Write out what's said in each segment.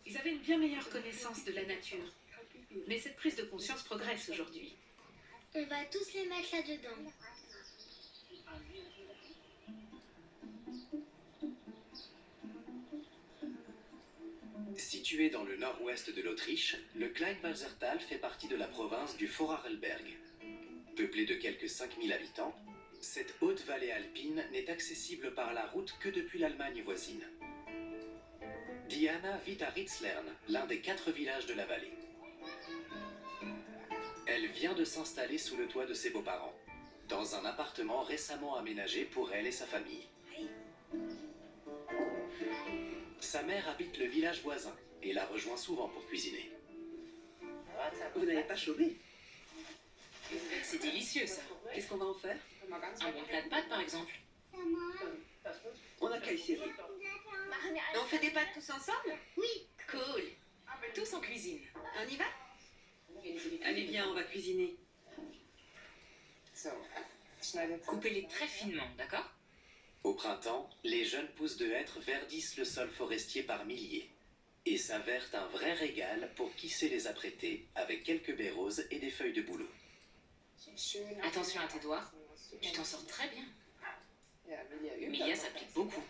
Ils avaient une bien meilleure connaissance de la nature. Mais cette prise de conscience progresse aujourd'hui. On va tous les mettre là-dedans. Situé dans le nord-ouest de l'Autriche, le Kleinwalsertal fait partie de la province du Vorarlberg. Peuplée de quelques 5000 habitants, cette haute vallée alpine n'est accessible par la route que depuis l'Allemagne voisine. Diana vit à Ritzlern, l'un des 4 villages de la vallée. Elle vient de s'installer sous le toit de ses beaux-parents, dans un appartement récemment aménagé pour elle et sa famille. Sa mère habite le village voisin et la rejoint souvent pour cuisiner. Vous n'avez pas chômé? C'est délicieux ça. Qu'est-ce qu'on va en faire? Un bon plat de pâtes par exemple. On n'a qu'à essayer. On fait des pâtes tous ensemble? Oui. Cool. Tous en cuisine. On y va? Allez bien, on va cuisiner. Coupez-les très finement, d'accord? Au printemps, les jeunes pousses de hêtre verdissent le sol forestier par milliers et s'avèrent un vrai régal pour qui sait les apprêter avec quelques baies roses et des feuilles de bouleau. Attention à tes doigts. Tu t'en sors très bien. Milia s'applique beaucoup.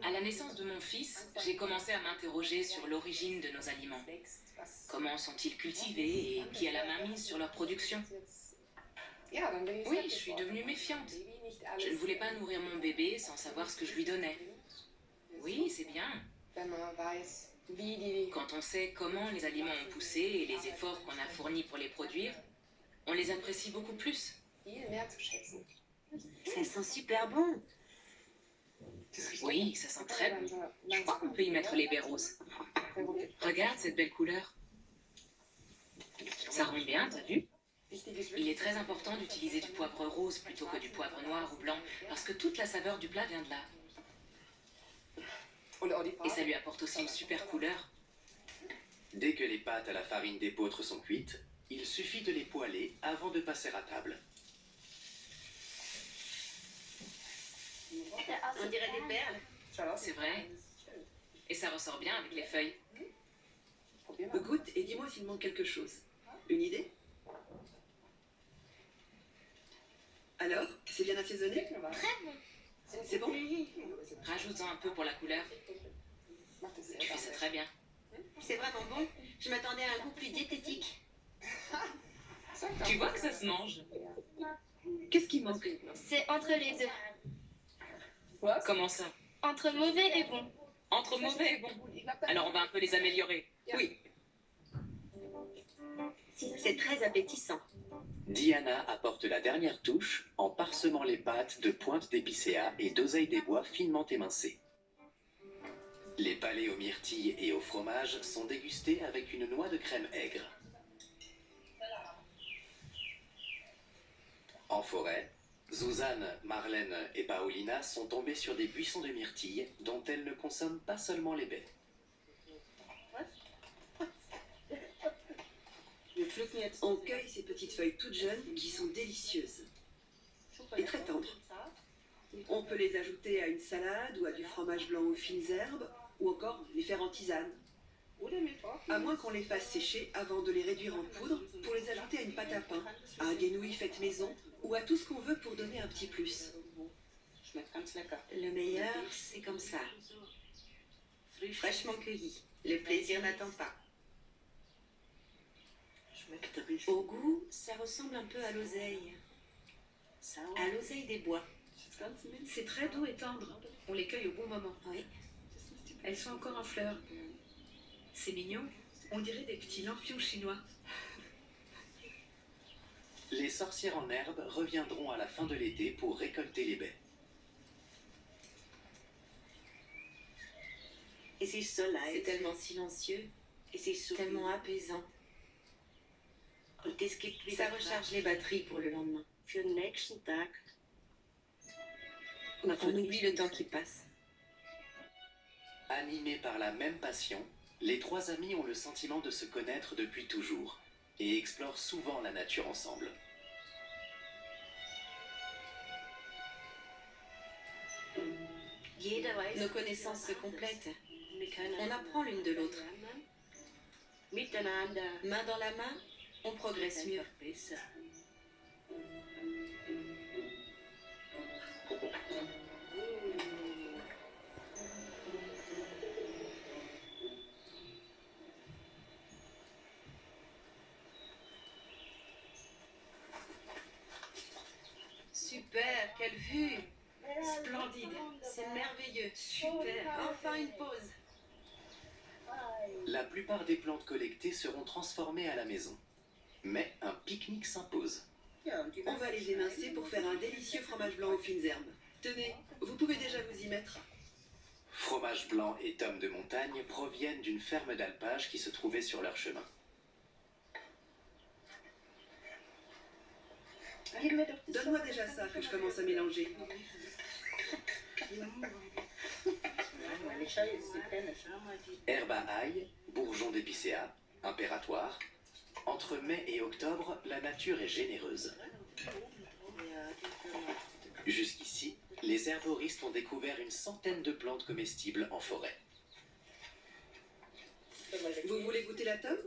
À la naissance de mon fils, j'ai commencé à m'interroger sur l'origine de nos aliments. Comment sont-ils cultivés et qui a la main mise sur leur production? Oui, je suis devenue méfiante. Je ne voulais pas nourrir mon bébé sans savoir ce que je lui donnais. Oui, c'est bien. Quand on sait comment les aliments ont poussé et les efforts qu'on a fournis pour les produire, on les apprécie beaucoup plus. Ça sent super bon. Oui, ça sent très bon. Je crois qu'on peut y mettre les baies roses. Regarde cette belle couleur. Ça rend bien, t'as vu? Il est très important d'utiliser du poivre rose plutôt que du poivre noir ou blanc, parce que toute la saveur du plat vient de là. Et ça lui apporte aussi une super couleur. Dès que les pâtes à la farine d'épeautre sont cuites, il suffit de les poêler avant de passer à table. On dirait des perles. C'est vrai. Et ça ressort bien avec les feuilles. Goûte et dis-moi s'il manque quelque chose. Une idée? Alors, c'est bien assaisonné? Très bon. C'est bon? Rajoute-en un peu pour la couleur. Tu fais ça très bien. C'est vraiment bon. Je m'attendais à un goût plus diététique. Tu vois que ça se mange. Qu'est-ce qui manque? C'est entre les deux. Comment ça? Entre mauvais et bon. Entre mauvais et bon. Alors on va un peu les améliorer. Oui. C'est très appétissant. Diana apporte la dernière touche en parsemant les pâtes de pointe d'épicéa et d'oseille des bois finement émincées. Les palets aux myrtilles et au fromage sont dégustés avec une noix de crème aigre. En forêt, Suzanne, Marlène et Paolina sont tombées sur des buissons de myrtilles dont elles ne consomment pas seulement les baies. On cueille ces petites feuilles toutes jeunes qui sont délicieuses et très tendres. On peut les ajouter à une salade ou à du fromage blanc aux fines herbes ou encore les faire en tisane. À moins qu'on les fasse sécher avant de les réduire en poudre pour les ajouter à une pâte à pain, à des nouilles faites maison ou à tout ce qu'on veut pour donner un petit plus. Le meilleur, c'est comme ça. Fraîchement cueilli. Le plaisir n'attend pas. Au goût, ça ressemble un peu à l'oseille. À l'oseille des bois. C'est très doux et tendre. On les cueille au bon moment. Oui. Elles sont encore en fleurs. C'est mignon. On dirait des petits lampions chinois. Les sorcières en herbe reviendront à la fin de l'été pour récolter les baies. C'est tellement silencieux et c'est tellement apaisant. Ça recharge les batteries pour le lendemain. On oublie le temps qui passe. Animés par la même passion, les 3 amis ont le sentiment de se connaître depuis toujours et explorent souvent la nature ensemble. Nos connaissances se complètent. On apprend l'une de l'autre. Main dans la main, on progresse mieux. Super, quelle vue! Splendide, c'est merveilleux. Super, enfin une pause. La plupart des plantes collectées seront transformées à la maison. Mais un pique-nique s'impose. On va les émincer pour faire un délicieux fromage blanc aux fines herbes. Tenez, vous pouvez déjà vous y mettre. Fromage blanc et tomes de montagne proviennent d'une ferme d'alpage qui se trouvait sur leur chemin. Donne-moi déjà ça que je commence à mélanger. Herbe à ail, bourgeon d'épicéa, impératoire. Entre mai et octobre, la nature est généreuse. Jusqu'ici, les herboristes ont découvert une centaine de plantes comestibles en forêt. Vous voulez goûter la tome?